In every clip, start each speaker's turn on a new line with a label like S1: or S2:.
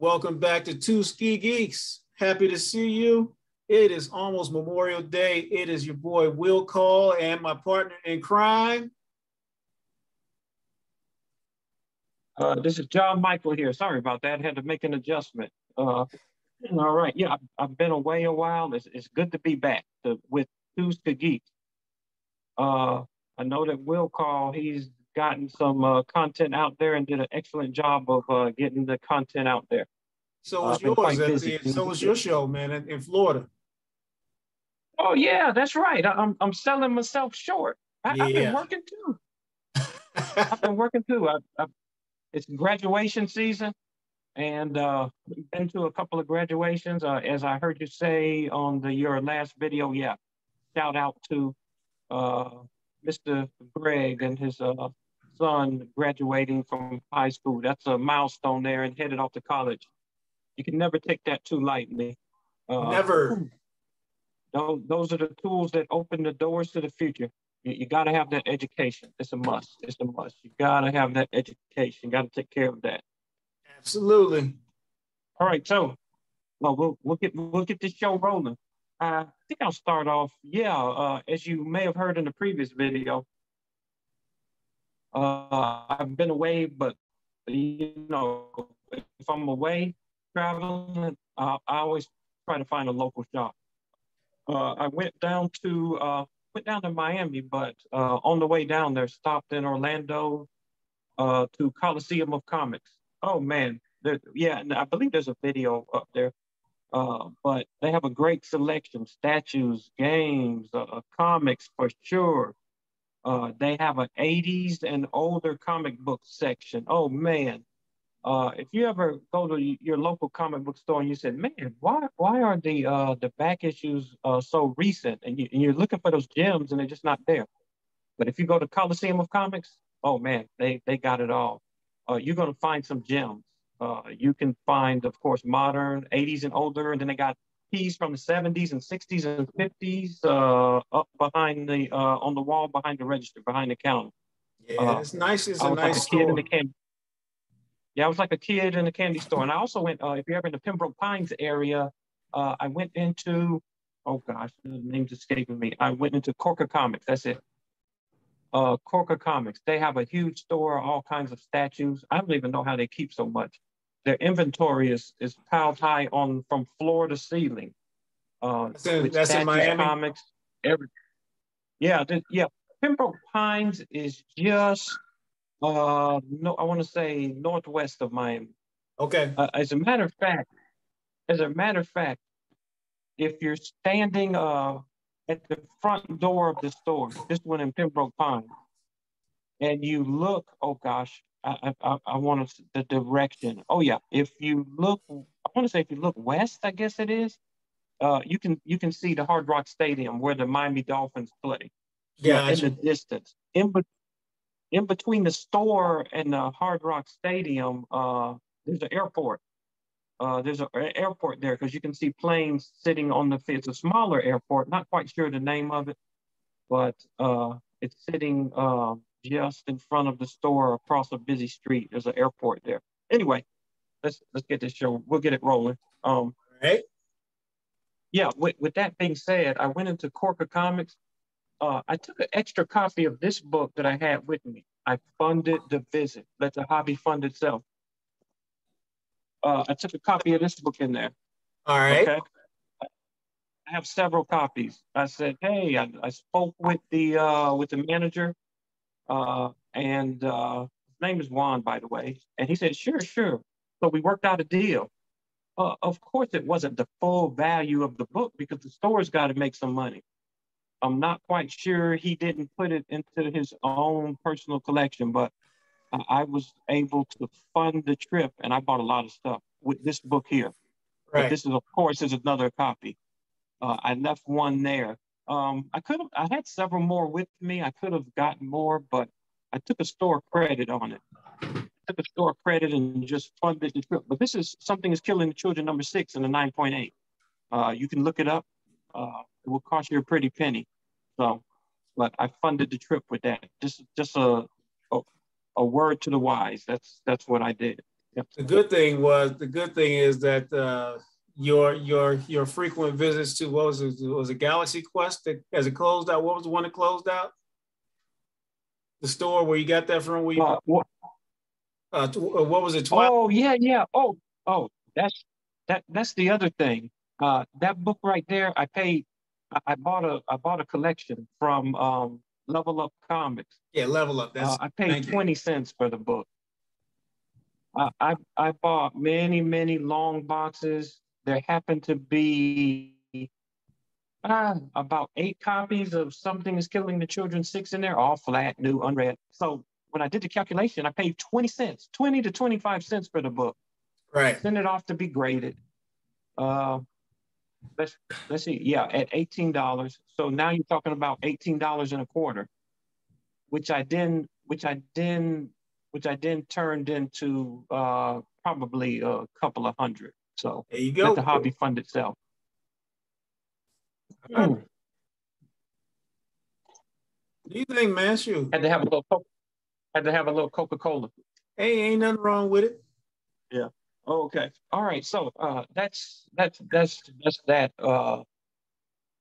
S1: Welcome back to 2SkeGEEKS. Happy to see you. It is almost Memorial Day. It is your boy Will Call and my partner in crime.
S2: This is John Michael here. Sorry about that. Had to make an adjustment. All right. Yeah, I've been away a while. It's good to be back with 2SkeGEEKS. I know that Will Call, he's gotten some content out there and did an excellent job of getting the content out there.
S1: So was yours. So was your show, man, in Florida.
S2: Oh yeah, that's right. I'm selling myself short. I've been working too. I've been working too. It's graduation season, and been to a couple of graduations. As I heard you say on your last video, yeah. Shout out to Mr. Greg and his son graduating from high school. That's a milestone there and headed off to college. You can never take that too lightly.
S1: Never.
S2: Those are the tools that open the doors to the future. You got to have that education. It's a must. It's a must. You got to have that education. You got to take care of that.
S1: Absolutely.
S2: All right. So, well, we'll get this show rolling. I think I'll start off. Yeah. As you may have heard in the previous video, I've been away, but you know, if I'm away traveling, I always try to find a local shop. I went down to Miami, but on the way down there, stopped in Orlando to Coliseum of Comics. Oh man, yeah, I believe there's a video up there. But they have a great selection: statues, games, comics for sure. They have an 80s and older comic book section. Oh man. If you ever go to your local comic book store and you said, man, why are the back issues so recent? And you're looking for those gems and they're just not there. But if you go to Coliseum of Comics, oh man, they got it all. You're gonna find some gems. You can find, of course, modern, 80s and older, and then they got piece from the 70s and 60s and 50s up behind on the wall behind the register, behind the counter.
S1: Yeah, it's nice. It's a nice store.
S2: Yeah, I was like a kid in a candy store. And I also went, if you're ever in the Pembroke Pines area, I went into, oh gosh, the name's escaping me. I went into Corker Comics, that's it. Corker Comics, they have a huge store, all kinds of statues. I don't even know how they keep so much. Their inventory is piled high from floor to ceiling.
S1: That's in Miami?
S2: Comics, yeah, Pembroke Pines is just, no, I want to say northwest of Miami.
S1: Okay.
S2: As a matter of fact, if you're standing at the front door of the store, this one in Pembroke Pines, and you look, oh gosh, I want to the direction. Oh yeah, if you look, I want to say if you look west, I guess it is. You can see the Hard Rock Stadium where the Miami Dolphins play.
S1: Yeah,
S2: in the distance. In between the store and the Hard Rock Stadium, there's an airport. There's an airport there because you can see planes sitting on the field. It's a smaller airport, not quite sure the name of it, but it's sitting just in front of the store across a busy street. There's an airport there. Anyway, let's get this show. We'll get it rolling.
S1: All right.
S2: Yeah, with that being said, I went into Corker Comics. I took an extra copy of this book that I had with me. I funded the visit. Let the hobby fund itself. I took a copy of this book in there.
S1: All right. Okay.
S2: I have several copies. I said, hey, I spoke with the manager, and his name is Juan, by the way. And he said, sure. So we worked out a deal. Of course, it wasn't the full value of the book because the store's got to make some money. I'm not quite sure he didn't put it into his own personal collection, but I was able to fund the trip, and I bought a lot of stuff with this book here. Right. But this is, of course, is another copy. I left one there. I had several more with me. I could have gotten more, but I took a store credit on it. Took a store credit and just funded the trip. But this is Something is Killing the Children #6 in the 9.8. You can look it up. It will cost you a pretty penny. So, but I funded the trip with that. Just a word to the wise. That's what I did. Yep.
S1: The good thing is that your frequent visits to, what was it Galaxy Quest that as it closed out? What was the one that closed out? The store where you got that from? Where you, what was it?
S2: Oh yeah, yeah. Oh, that's the other thing. That book right there, I bought a collection from Level Up Comics.
S1: Yeah, Level Up.
S2: I paid 20 cents for the book. I bought many long boxes. There happened to be about 8 copies of Something is Killing the Children 6 in there, all flat, new, unread. So when I did the calculation, I paid 20 cents, 20 to 25 cents for the book.
S1: Right.
S2: Send it off to be graded. Let's see. Yeah, at $18. So now you're talking about $18.25, which I then turned into probably a couple of hundred. So
S1: there you go.
S2: Let the hobby fund itself.
S1: What do you think, man? Shoot.
S2: Had to have a little Coca-Cola.
S1: Hey, ain't nothing wrong with it.
S2: Yeah. Okay. All right. So that's that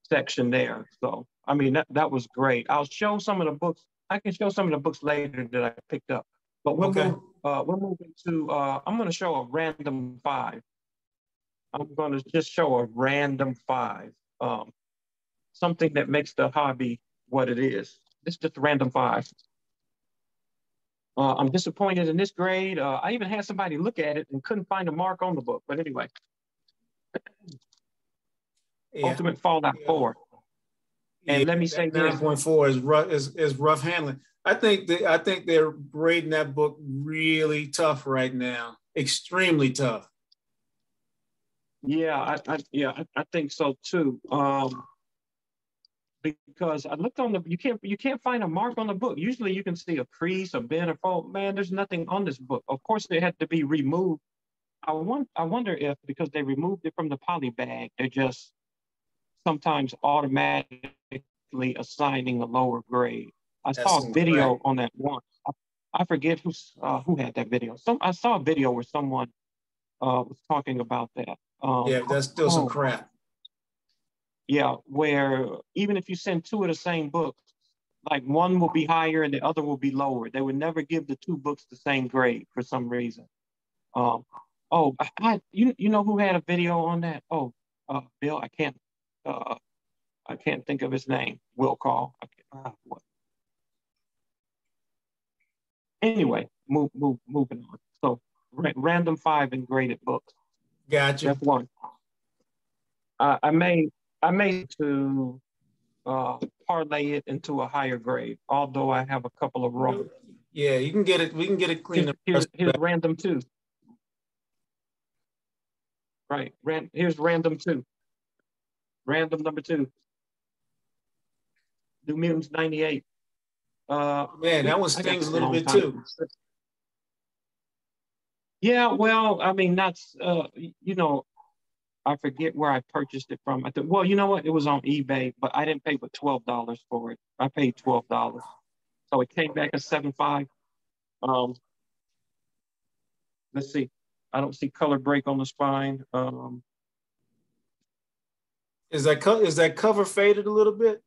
S2: section there. So I mean that was great. I'll show some of the books. I can show some of the books later that I picked up. But we're moving to I'm going to show a random 5. I'm going to just show a random 5. Something that makes the hobby what it is. It's just a random 5. I'm disappointed in this grade. I even had somebody look at it and couldn't find a mark on the book. But anyway, Ultimate Fallout 4. And let me say this:
S1: 9.4 is rough handling. I think they're grading that book really tough right now. Extremely tough.
S2: Yeah, I think so too. Because I looked on you can't find a mark on the book. Usually you can see a crease, a bend, or fold. Man, there's nothing on this book. Of course, they had to be removed. I wonder if because they removed it from the poly bag, they're just sometimes automatically assigning a lower grade. I saw a video on that once. I forget who had that video. I saw a video where someone was talking about that.
S1: Yeah, that's still some crap.
S2: Yeah, where even if you send 2 of the same book, like one will be higher and the other will be lower. They would never give the 2 books the same grade for some reason. You know who had a video on that? Bill, I can't think of his name. Will call. Anyway, moving on. So random 5 in graded books.
S1: Gotcha.
S2: That's one. I may to parlay it into a higher grade, although I have a couple of wrong.
S1: Yeah, you can get it. We can get it cleaned up.
S2: Here's random 2. Right. Here's random 2. Random number 2. New Mutants 98.
S1: Man, that one stings a little bit too.
S2: Yeah, well, I mean, that's I forget where I purchased it from. Well, you know what? It was on eBay, but I didn't pay but $12 for it. I paid $12. So it came back as 7.5. Let's see. I don't see color break on the spine.
S1: Is that cover faded a little bit?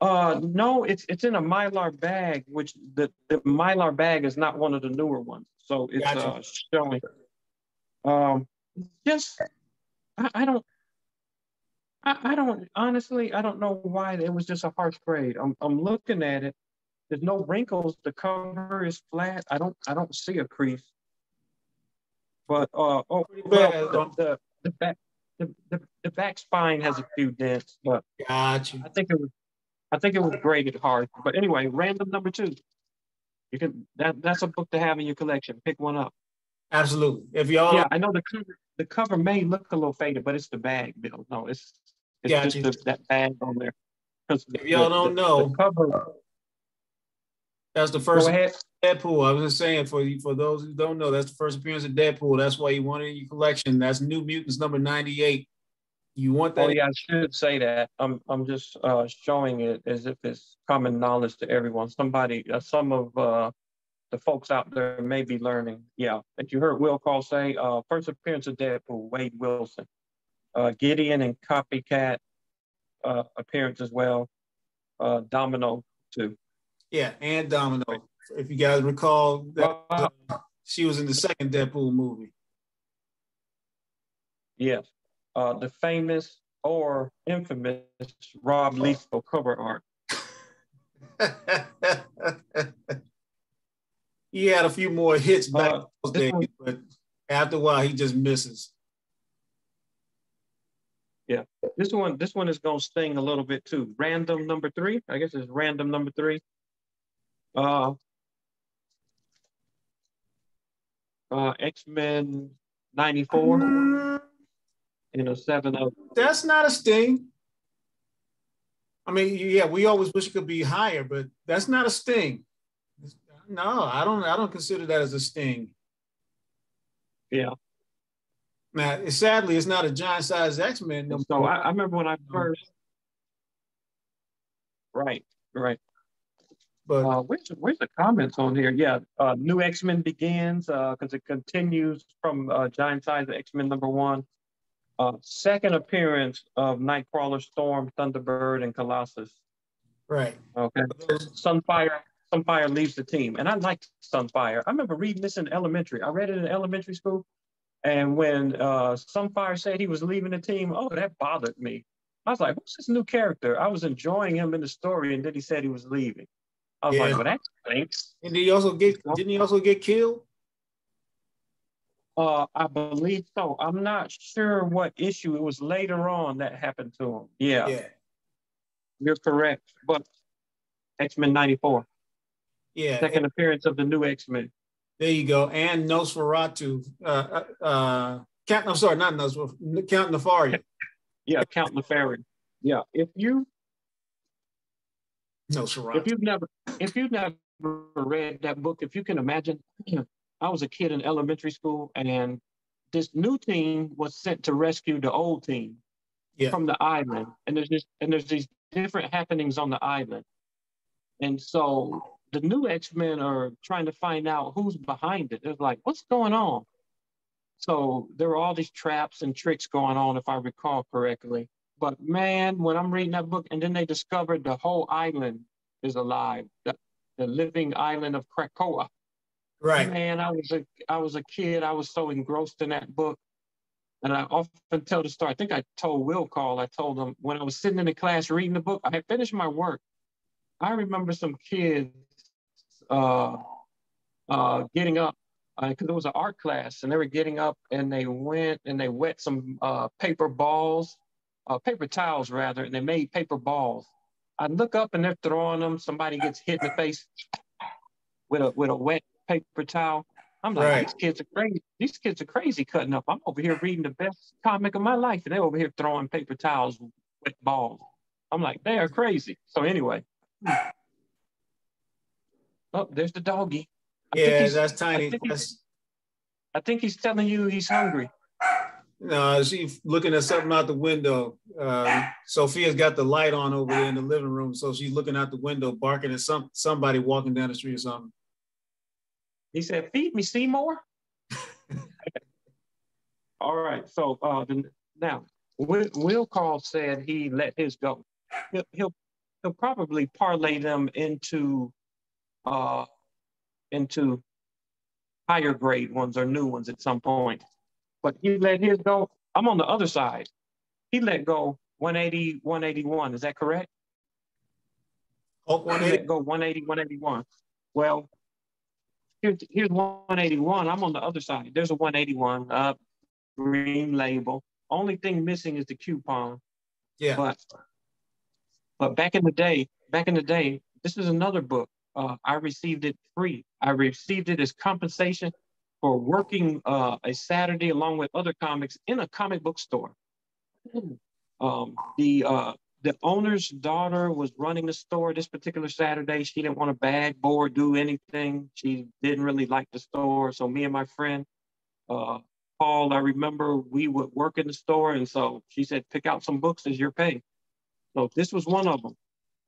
S2: No, it's in a Mylar bag, which the Mylar bag is not one of the newer ones. So it's
S1: gotcha.
S2: Showing. Just I don't honestly, I don't know why it was just a harsh grade. I'm looking at it. There's no wrinkles. The cover is flat. I don't see a crease. But the back spine has a few dents, but
S1: gotcha.
S2: I think it was graded hard. But anyway, random number 2. You can that's a book to have in your collection. Pick one up.
S1: Absolutely. If y'all,
S2: I know the cover may look a little faded, but it's the bag, Bill. No, it's
S1: gotcha.
S2: just that bag on there.
S1: If y'all don't know,
S2: the cover.
S1: That's the first Deadpool. I was just saying for those who don't know, that's the first appearance of Deadpool. That's why you want it in your collection. That's New Mutants number 98. You want that?
S2: Oh yeah, I should say that. I'm just showing it as if it's common knowledge to everyone. Some of the folks out there may be learning. Yeah, that you heard Will Call say, first appearance of Deadpool, Wade Wilson. Gideon and Copycat appearance as well. Domino too.
S1: Yeah, and Domino. If you guys recall, that she was in the second Deadpool movie.
S2: Yes. The famous or infamous Rob Liefeld cover art.
S1: He had a few more hits back in those days, but after a while, he just misses.
S2: Yeah, this one is gonna sting a little bit too. Random number 3, I guess it's random number 3. X-Men 94 and a 7-0.
S1: That's not a sting. I mean, yeah, we always wish it could be higher, but that's not a sting. No, I don't consider that as a sting.
S2: Yeah.
S1: Now, sadly, it's not a giant size X-Men.
S2: So I remember when I first. Right. But where's the comments on here? Yeah, New X-Men Begins because it continues from giant size X-Men number 1. Second appearance of Nightcrawler, Storm, Thunderbird, and Colossus.
S1: Right.
S2: Okay. Sunfire leaves the team, and I liked Sunfire. I remember reading this in elementary. I read it in elementary school, and when Sunfire said he was leaving the team, oh, that bothered me. I was like, who's this new character? I was enjoying him in the story, and then he said he was leaving. I was like, well, that stinks.
S1: And didn't he also get killed?
S2: I believe so. I'm not sure what issue. It was later on that happened to him. Yeah. You're correct. But X-Men 94.
S1: Yeah.
S2: Second appearance of the new X-Men.
S1: There you go. And Nosferatu. Count Nefaria.
S2: Yeah, Count Nefaria. Yeah. If you've never read that book, if you can imagine, I was a kid in elementary school, and this new team was sent to rescue the old team from the island. And there's these different happenings on the island. And so the new X-Men are trying to find out who's behind it. They're like, what's going on? So there were all these traps and tricks going on, if I recall correctly. But man, when I'm reading that book, and then they discovered the whole island is alive, the living island of Krakoa.
S1: Right.
S2: Man, I was a kid. I was so engrossed in that book. And I often tell the story. I think I told Will Call, I told him when I was sitting in the class reading the book, I had finished my work. I remember some kids getting up because it was an art class, and they were getting up and they went and they wet some paper towels rather, and they made paper balls. I look up and they're throwing them. Somebody gets hit in the face with a wet paper towel. I'm like, These kids are crazy. These kids are crazy cutting up. I'm over here reading the best comic of my life, and they're over here throwing paper towels with wet balls. I'm like, they are crazy. So anyway. Oh, there's the doggy.
S1: That's Tiny.
S2: I think he's telling you he's hungry.
S1: No, she's looking at something out the window. Sophia's got the light on over there in the living room, so she's looking out the window, barking at somebody walking down the street or something.
S2: He said, "Feed me, Seymour." All right. So now, Will Call said he let his go. He'll probably parlay them into higher grade ones or new ones at some point. But he let his go. I'm on the other side. He let go 180, 181. Is that correct?
S1: Oh, 180.
S2: He let go 180, 181. Well, here's 181. I'm on the other side. There's a 181, green label. Only thing missing is the coupon.
S1: Yeah.
S2: But back in the day, this is another book. I received it free. I received it as compensation for working a Saturday along with other comics in a comic book store. The owner's daughter was running the store this particular Saturday. She didn't want to bag, board, do anything. She didn't really like the store. So me and my friend, Paul, I remember we would work in the store. And so she said, pick out some books as your pay. So this was one of them.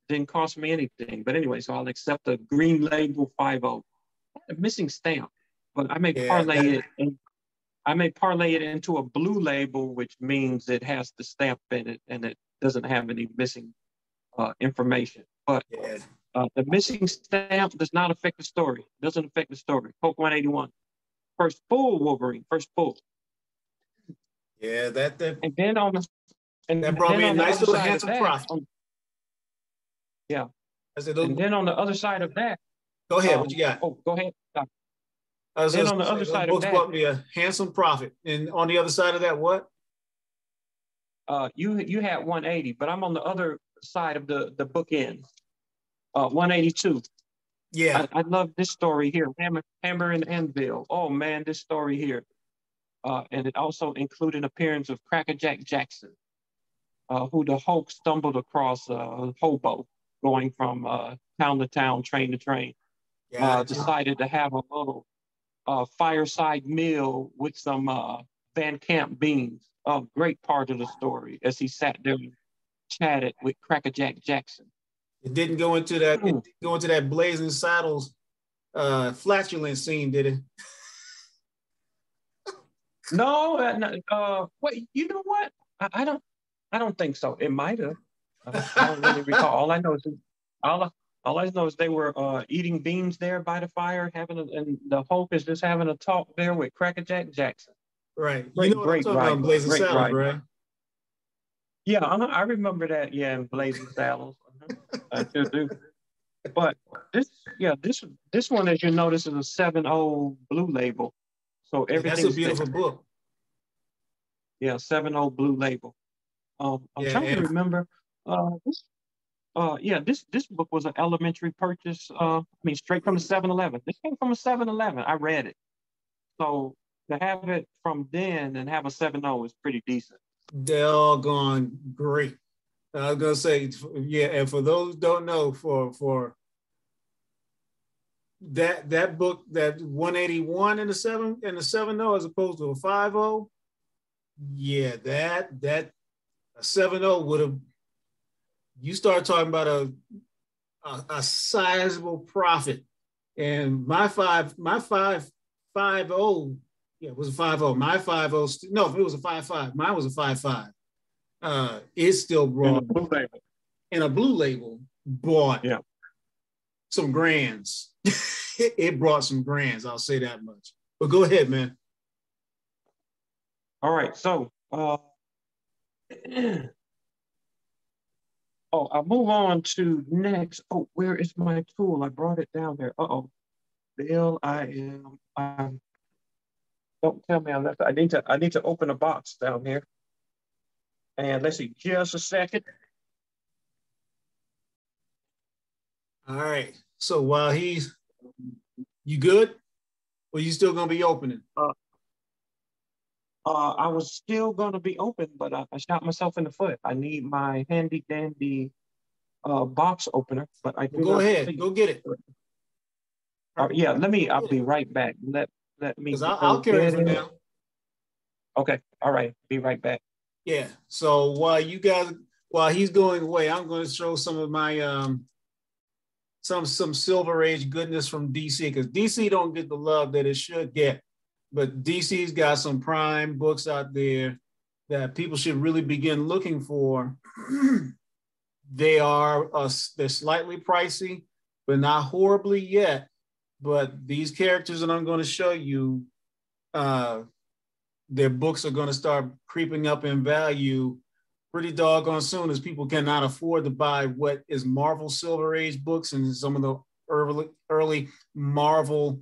S2: Didn't cost me anything. But anyway, so I'll accept a green label 50. a missing stamp, but I may
S1: Yeah,
S2: parlay it into a blue label, which means it has the stamp in it and it doesn't have any missing information. But
S1: yeah,
S2: the missing stamp does not affect the story. Doesn't affect the story. Coke 181. First full Wolverine. First full.
S1: yeah.
S2: And then on the
S1: That brought me a nice little handsome profit.
S2: Yeah.
S1: I said,
S2: and then on the other side of that.
S1: go ahead. What you got?
S2: Oh, go ahead.
S1: Then on the other side of that, brought me a handsome profit. And on the other side of that, what?
S2: You had 180, but I'm on the other side of the bookend. 182.
S1: Yeah.
S2: I love this story here. Hammer and Anvil. Oh man, this story here. And it also included an appearance of Crackerjack Jackson, who the Hulk stumbled across a hobo going from town to town, train to train. Decided to have a little fireside meal with some Van Camp beans. A great part of the story as he sat there and chatted with Crackerjack Jackson.
S1: It didn't go into that. It didn't go into that Blazing Saddles flatulence scene, did it?
S2: No. Wait, you know what? I don't think so. It might have. I don't really recall. All I know is they were eating beans there by the fire, and the Hulk is just having a talk there with Crackerjack Jackson.
S1: Right. You know what I'm talking about, Blazing Saddles, right?
S2: Yeah, I remember that. Yeah, in Blazing Saddles. I sure do. But this one, as you notice, is a 7.0 blue label. So everything's
S1: that's a beautiful book.
S2: Yeah, 7.0 blue label. I'm trying to remember. This book was an elementary purchase. Straight from the 7-Eleven. This came from a 7-Eleven. I read it. So to have it from then and have a 7.0 is pretty decent.
S1: Doggone great. I was gonna say, yeah, and for those who don't know, for that book, that 181 in the 7.0 as opposed to a 5.0, yeah, that a 7.0 would have. You start talking about a sizable profit, and my 5.0, yeah, it was a 5.0. My 5.0, no, if it was a 5.5, mine was a 5.5. It still brought in a blue label bought some grands. It brought some grands, I'll say that much. But go ahead, man.
S2: All right, so I'll move on to next. Oh, where is my tool? I brought it down there. Bill, don't tell me I left. I need to open a box down here. And let's see, just a second.
S1: All right. So while you good? Or you still gonna be opening?
S2: I was still gonna be open, but I shot myself in the foot. I need my handy dandy box opener, but I do
S1: go ahead, go get it.
S2: Yeah, I'll be right back. Let me.
S1: Because I'll carry it for now.
S2: Okay, all right, be right back.
S1: Yeah. So while he's going away, I'm going to show some of my some Silver Age goodness from DC, because DC don't get the love that it should get, but DC's got some prime books out there that people should really begin looking for. They're slightly pricey, but not horribly yet. But these characters that I'm going to show you, their books are going to start creeping up in value pretty doggone soon, as people cannot afford to buy what is Marvel Silver Age books and some of the early Marvel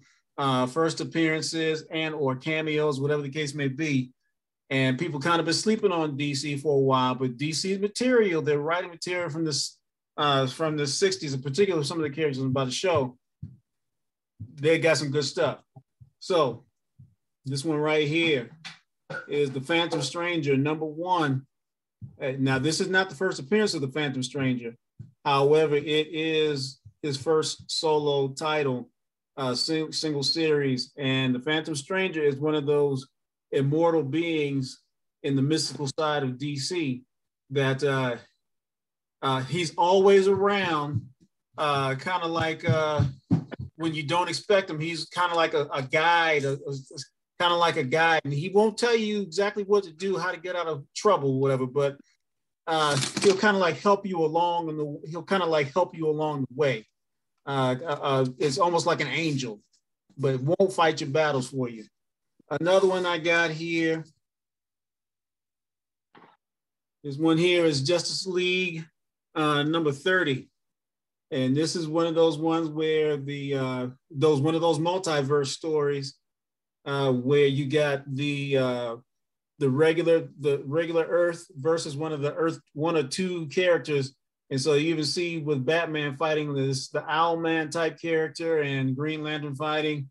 S1: first appearances and or cameos, whatever the case may be. And people kind of been sleeping on DC for a while, but DC's material, their writing material from the 60s, in particular, some of the characters I'm about to show, they got some good stuff. So this one right here is the Phantom Stranger, #1. Now, this is not the first appearance of the Phantom Stranger. However, it is his first solo title, single series. And the Phantom Stranger is one of those immortal beings in the mystical side of DC that he's always around, kind of like when you don't expect him. He's kind of like a guide, kind of like a guide, and he won't tell you exactly what to do, how to get out of trouble, whatever. But he'll kind of like help you along, and he'll kind of like help you along the way. It's almost like an angel, but it won't fight your battles for you. Another one I got here. This one here is Justice League number 30. And this is one of those ones where one of those multiverse stories where you got the regular Earth versus one or two characters. And so you even see with Batman fighting the Owlman type character and Green Lantern fighting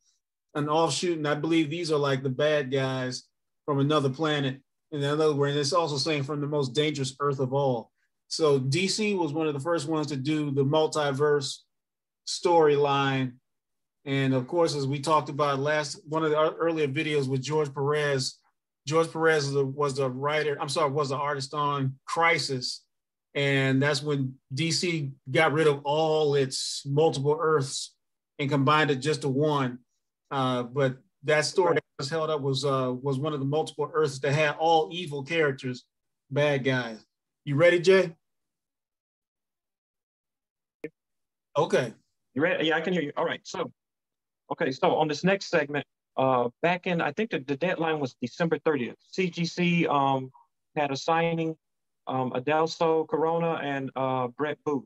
S1: an offshoot. And I believe these are like the bad guys from another planet. In other words, it's also saying from the most dangerous Earth of all. So DC was one of the first ones to do the multiverse storyline. And of course, as we talked about one of the earlier videos with George Perez was the artist on Crisis. And that's when DC got rid of all its multiple Earths and combined it just to one. But that story that was held up was one of the multiple Earths that had all evil characters, bad guys. You ready, Jay? Okay.
S2: You ready? Yeah, I can hear you. All right. So on this next segment, back in, I think the deadline was December 30th. CGC had a signing, Adelso Corona and Brett Booth.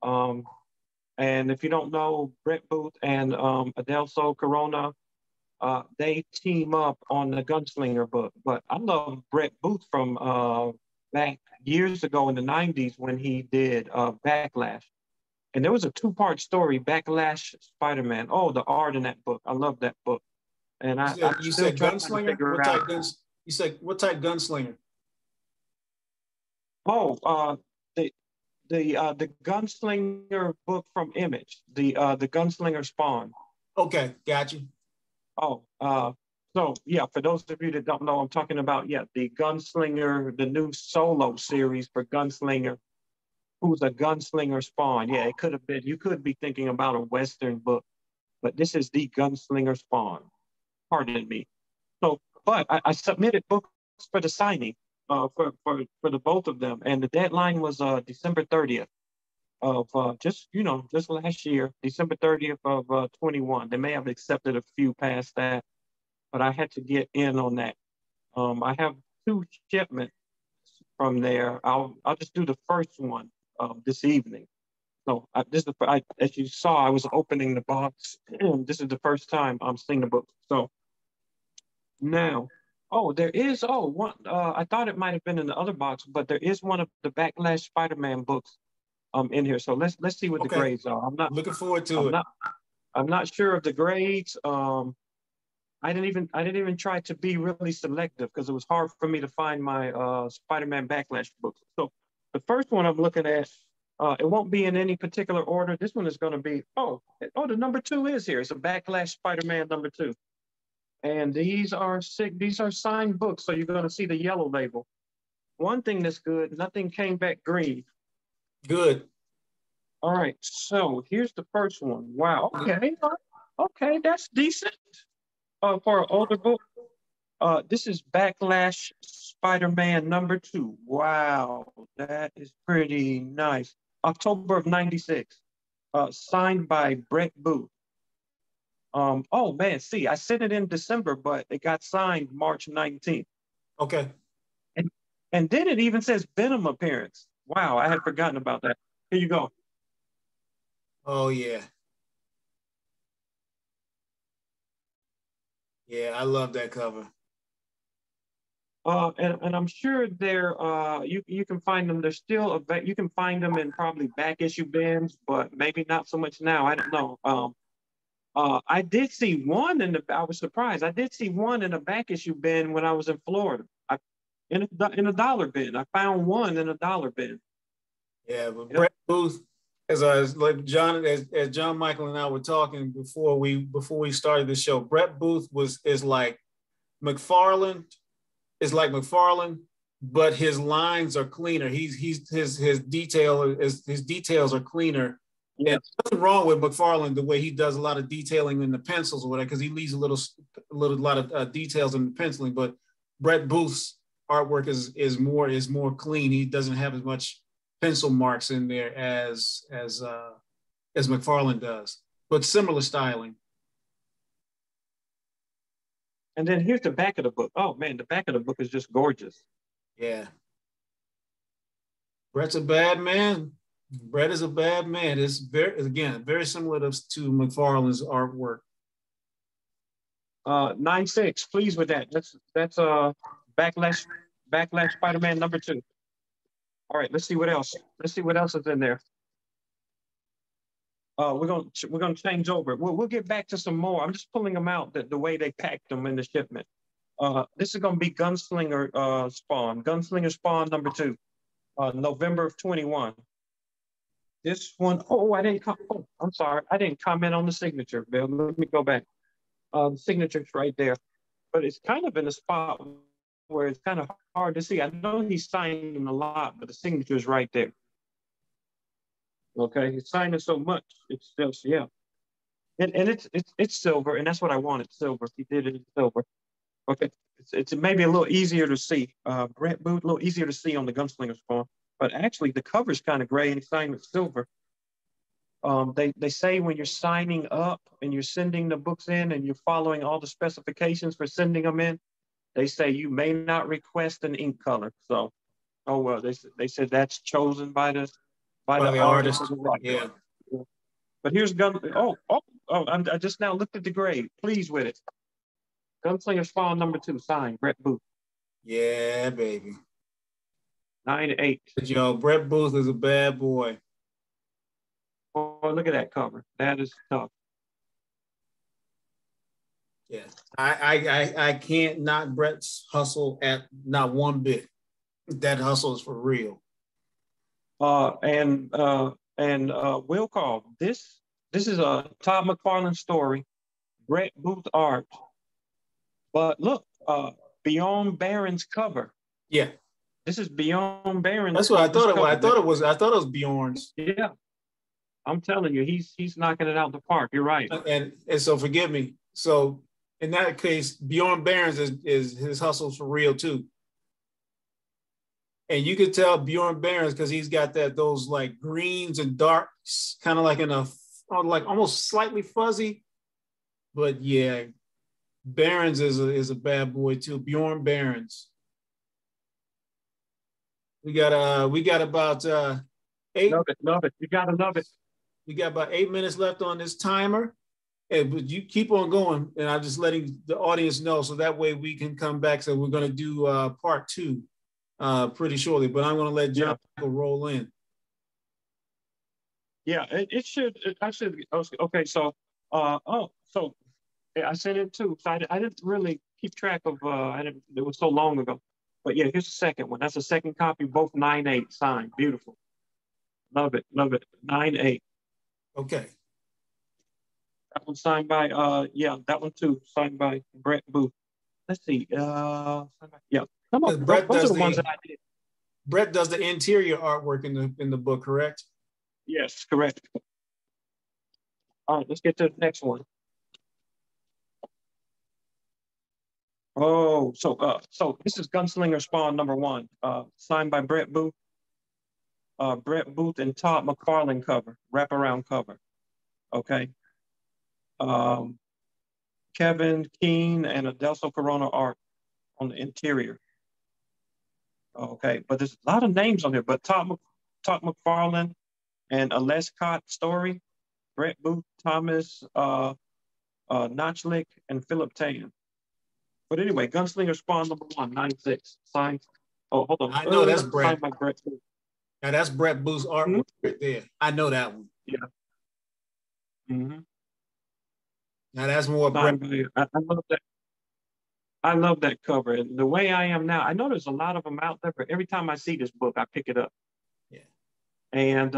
S2: And if you don't know, Brett Booth and Adelso Corona, they team up on the Gunslinger book. But I love Brett Booth from back years ago in the 90s when he did Backlash. And there was a two-part story, Backlash, Spiderman. Oh, the art in that book. I love that book. And
S1: you said Gunslinger? You said what type Gunslinger?
S2: Oh, the Gunslinger book from Image, the Gunslinger Spawn.
S1: Okay, got you.
S2: Oh, so yeah, for those of you that don't know, I'm talking about, the Gunslinger, the new solo series for Gunslinger, who's a Gunslinger Spawn. Yeah, it could have been, you could be thinking about a Western book, but this is the Gunslinger Spawn. Pardon me. So, but I submitted books for the signing for the both of them, and the deadline was December 30th of just last year, December 30th of 21. They may have accepted a few past that, but I had to get in on that. I have 2 shipments from there. I'll just do the first one this evening. So as you saw, I was opening the box. This is the first time I'm seeing the book. So now, there is one. I thought it might have been in the other box, but there is one of the Backlash Spider-Man books in here. So let's see what the grades are. I'm not
S1: looking forward to it.
S2: I'm not sure of the grades. I didn't even try to be really selective because it was hard for me to find my Spider-Man Backlash books. So the first one I'm looking at, it won't be in any particular order. This one is going to be, the number 2 is here. It's a Backlash Spider-Man number 2. And these are signed books, so you're going to see the yellow label. One thing that's good, nothing came back green.
S1: Good.
S2: All right, so here's the first one. Wow, okay, that's decent for an older book. This is Backlash Spider-Man number 2. Wow, that is pretty nice. October of 96, signed by Brett Booth. Oh man, see, I sent it in December, but it got signed March 19th.
S1: Okay.
S2: And then it even says Venom appearance. Wow, I had forgotten about that. Here you go.
S1: Oh yeah. Yeah, I love that cover.
S2: And I'm sure they're you can find them. They're still you can find them in probably back issue bins, but maybe not so much now. I don't know. I did see one I was surprised. I did see one in a back issue bin when I was in Florida. In a dollar bin. I found one in a dollar bin.
S1: Yeah, but Brett Booth, as John Michael and I were talking before we started the show, Brett Booth is like McFarlane, but his lines are cleaner. His details are cleaner
S2: Yeah.
S1: And nothing wrong with McFarlane the way he does a lot of detailing in the pencils or whatever, because he leaves a lot of details in the penciling. But Brett Booth's artwork is more clean. He doesn't have as much pencil marks in there as McFarlane does, but similar styling.
S2: And then here's the back of the book. Oh man, the back of the book is just gorgeous.
S1: Yeah. Brett's a bad man. Brett is a bad man. It's very similar to McFarlane's artwork.
S2: 9-6. Pleased with that. That's Backlash Spider-Man #2. All right, let's see what else. Let's see what else is in there. We're gonna change over. We'll get back to some more. I'm just pulling them out the way they packed them in the shipment. This is gonna be Gunslinger Spawn. Gunslinger Spawn #2. November of 21. This one, I'm sorry. I didn't comment on the signature, Bill. Let me go back. The signature's right there. But it's kind of in a spot where it's kind of hard to see. I know he's signing a lot, but the signature is right there. Okay, he's signing so much. It's just, yeah. And it's silver, and that's what I wanted, silver. He did it in silver. Okay, it's maybe a little easier to see. Brett Booth, a little easier to see on the Gunslinger Spawn. But actually, the cover's kind of gray and he's signed with silver. They say when you're signing up and you're sending the books in and you're following all the specifications for sending them in, they say you may not request an ink color. So, oh well, they said that's chosen by the artist.
S1: Yeah.
S2: But here's I just now looked at the grade. Pleased with it. Gunslinger Spawn #2, signed Brett Booth.
S1: Yeah, baby.
S2: 9-8.
S1: Yo, Brett Booth is a bad boy.
S2: Oh, look at that cover. That is tough.
S1: Yeah, I can't knock Brett's hustle at not one bit. That hustle is for real.
S2: And Will call this is a Todd McFarlane story, Brett Booth art. But look, Beyond Baron's cover.
S1: Yeah.
S2: This is Beyond Baron's.
S1: That's what I thought it was. I thought it was Bjorn's.
S2: Yeah. I'm telling you, he's knocking it out the park. You're right.
S1: And so forgive me. So in that case, Bjorn Barron's is his hustles for real too. And you could tell Bjorn Barron's because he's got those like greens and darks, kind of like like almost slightly fuzzy. But yeah, Barron's is a bad boy too. Bjorn Barron's. We got about 8.
S2: Love it. You gotta love it.
S1: We got about 8 minutes left on this timer. But you keep on going, and I'm just letting the audience know so that way we can come back. So we're going to do part 2 pretty shortly, but I'm going to let John roll in.
S2: Yeah, it should. Okay, so yeah, I sent it too. So I didn't really keep track of. It was so long ago. But yeah, here's the second one. That's the second copy, both 9-8 signed. Beautiful. Love it. 9-8.
S1: Okay.
S2: That one signed by that one too, signed by Brett Booth. Let's see. Yeah. Come on. Those are the ones that I did.
S1: Brett does the interior artwork in the book, correct?
S2: Yes, correct. All right, let's get to the next one. Oh, so this is Gunslinger Spawn #1, signed by Brett Booth. Brett Booth and Todd McFarlane cover, wraparound cover. Okay. Kevin Keene and Adelso Corona art on the interior. Okay, but there's a lot of names on here. But Todd McFarlane and a Lescott story, Brett Booth, Thomas Notchlick, and Philip Tan. But anyway, Gunslinger Spawn #1, 9-6, signed. Oh, hold on.
S1: I know that's Brett.
S2: Signed by Brett Booth.
S1: Now that's Brett Booth's artwork right there. I know that one.
S2: Yeah. Mm-hmm.
S1: Now that's more Brett.
S2: I love that. I love that cover. And the way I am now, I know there's a lot of them out there, but every time I see this book, I pick it up.
S1: Yeah.
S2: And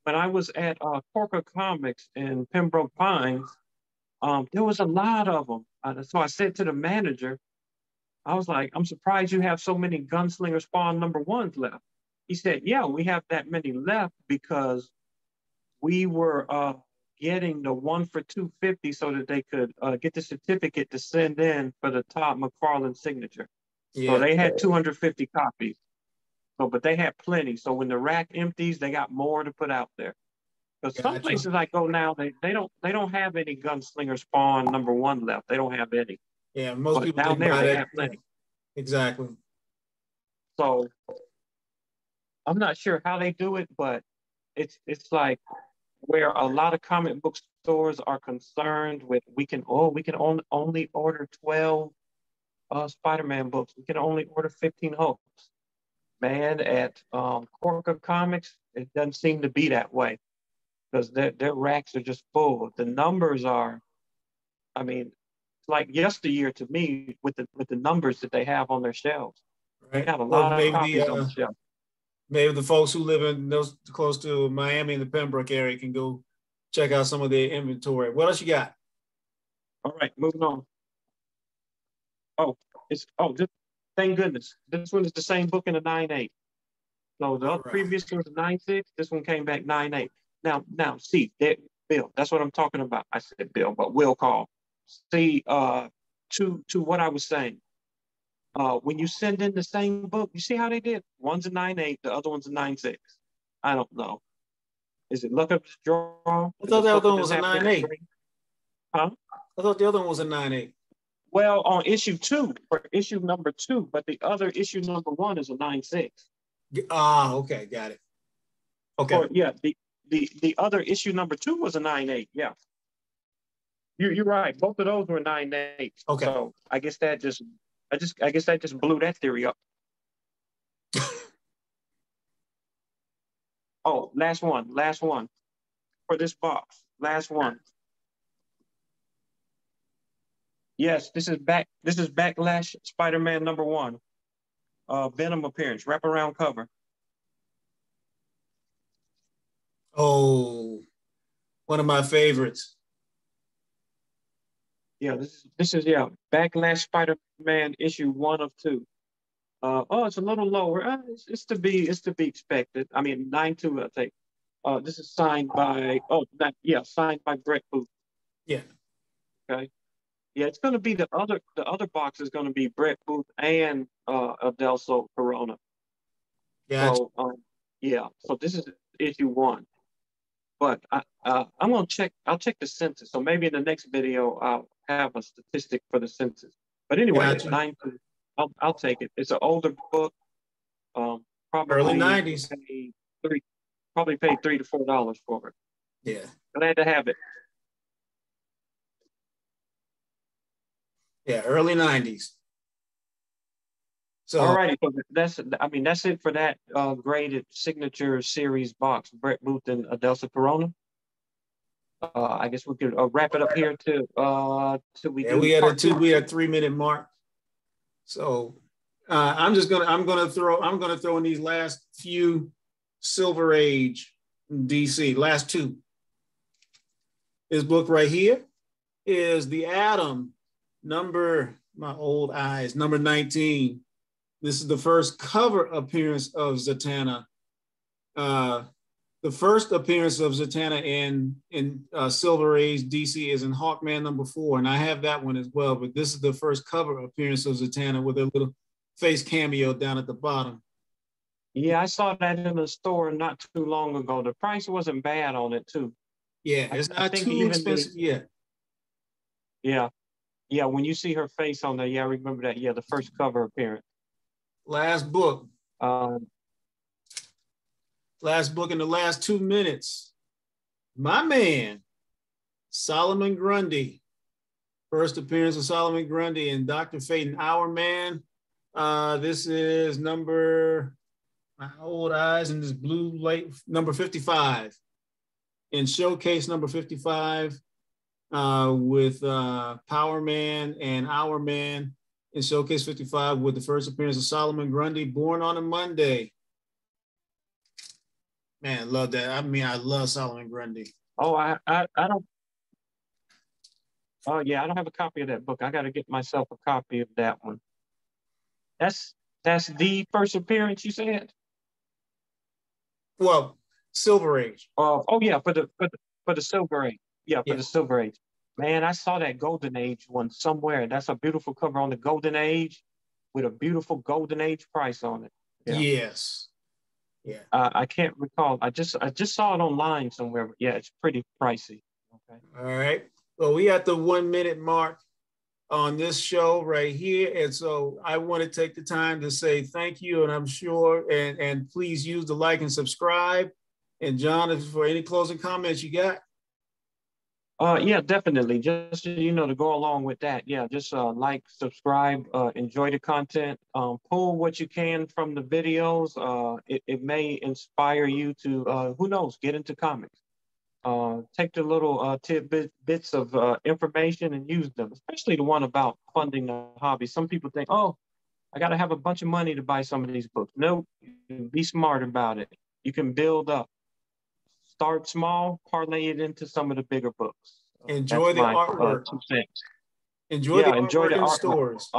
S2: when I was at Corker Comics in Pembroke Pines, there was a lot of them. So I said to the manager, I was like, I'm surprised you have so many Gunslinger Spawn #1s left. He said, yeah, we have that many left because we were getting the 1 for 250 so that they could get the certificate to send in for the Todd McFarlane signature. So
S1: Yeah.
S2: they had 250 copies. So, but they had plenty. So when the rack empties, they got more to put out there. Because some places I go now, they don't have any Gunslinger Spawn #1 left. They don't have any.
S1: Yeah, most
S2: but
S1: people
S2: down there
S1: buy
S2: they
S1: that.
S2: have plenty.
S1: Exactly.
S2: So I'm not sure how they do it, but it's like where a lot of comic book stores are concerned with we can only order 12 Spider-Man books. We can only order 15 Hulks. Man, at Corker Comics, it doesn't seem to be that way because their racks are just full. The numbers are, I mean, it's like yesteryear to me with the numbers that they have on their shelves.
S1: Right.
S2: They have a lot of copies on the shelf.
S1: Maybe the folks who live in those close to Miami and the Pembroke area can go check out some of their inventory. What else you got?
S2: All right, moving on. Just thank goodness. This one is the same book in a 9.8. So the previous one was 9.6. This one came back 9.8. Now, see, Bill, that's what I'm talking about. I said Bill, but Will call. See, to what I was saying. When you send in the same book, you see how they did? One's a 9.8, the other one's a 9.6. I don't know. Is it luck of the draw?
S1: I thought the other one was a 9.8.
S2: Huh?
S1: I thought the other one was a 9.8.
S2: Well, on issue 2, for issue #2, but the other issue #1 is a 9.6.
S1: Okay, got it. Okay.
S2: Or, yeah, the other issue #2 was a 9.8. Yeah. You're right. Both of those were 9.8.
S1: Okay.
S2: So I guess that just blew that theory up. Oh, last one for this box. Last one. Yes, this is Backlash Spider-Man #1. Venom appearance, wraparound cover.
S1: Oh, one of my favorites.
S2: Yeah, this is Backlash Spider-Man issue 1 of 2. It's a little lower. It's to be expected. I mean, 9.2, I think. This is signed by signed by Brett Booth.
S1: Yeah.
S2: Okay. Yeah, it's going to be the other box is going to be Brett Booth and Adelso Corona.
S1: Gotcha.
S2: So this is issue 1. But I'm gonna check. I'll check the census. So maybe in the next video I'll have a statistic for the census. But anyway,
S1: Gotcha.
S2: 9.2. I'll take it. It's an older book. Probably
S1: early 90s.
S2: Probably paid $3 to $4 for it.
S1: Yeah.
S2: Glad to have it.
S1: Yeah, early 90s. So
S2: all righty, so that's it for that graded signature series box, Brett Booth and Adelsa Corona. I guess we could wrap it up here till we do.
S1: We had a 3-minute mark. So I'm gonna throw in these last few Silver Age DC, last 2. This book right here is the Atom number 19. This is the first cover appearance of Zatanna. The first appearance of Zatanna in Silver Age DC is in Hawkman #4, and I have that one as well. But this is the first cover appearance of Zatanna with a little face cameo down at the bottom.
S2: Yeah, I saw that in the store not too long ago. The price wasn't bad on it too.
S1: Yeah, it's not too expensive yet.
S2: Yeah, when you see her face on there, I remember that. Yeah, the first cover appearance.
S1: Last book. Last book in the last 2 minutes. My man, Solomon Grundy. First appearance of Solomon Grundy and Dr. Fate and Our Man. This is my old eyes in this blue light, number 55. In Showcase number 55 with Power Man and Our Man. In Showcase 55 with the first appearance of Solomon Grundy, born on a Monday. Man, I love that. I mean, I love Solomon Grundy.
S2: Oh, I don't. Oh yeah, I don't have a copy of that book. I got to get myself a copy of that one. That's the first appearance you said?
S1: Well, Silver Age.
S2: Oh yeah, for the Silver Age. Yeah, for
S1: Yeah.
S2: the Silver Age. Man, I saw that Golden Age one somewhere. That's a beautiful cover on the Golden Age with a beautiful Golden Age price on it. Yeah.
S1: Yes. Yeah.
S2: I can't recall. I just saw it online somewhere. But yeah, it's pretty pricey. Okay.
S1: All right. Well, we at the 1 minute mark on this show right here. And so I want to take the time to say thank you. And I'm sure, and please use the like and subscribe. And John, if for any closing comments you got.
S2: Yeah, definitely. Just, to go along with that. Yeah, just like, subscribe, enjoy the content, pull what you can from the videos. It may inspire you to, who knows, get into comics. Take the little bits of information and use them, especially the one about funding the hobby. Some people think, oh, I got to have a bunch of money to buy some of these books. No, be smart about it. You can build up. Start small, parlay it into some of the bigger books.
S1: Enjoy the artwork.
S2: 2 cents.
S1: Enjoy the artwork
S2: enjoy the
S1: in
S2: artwork.
S1: stores.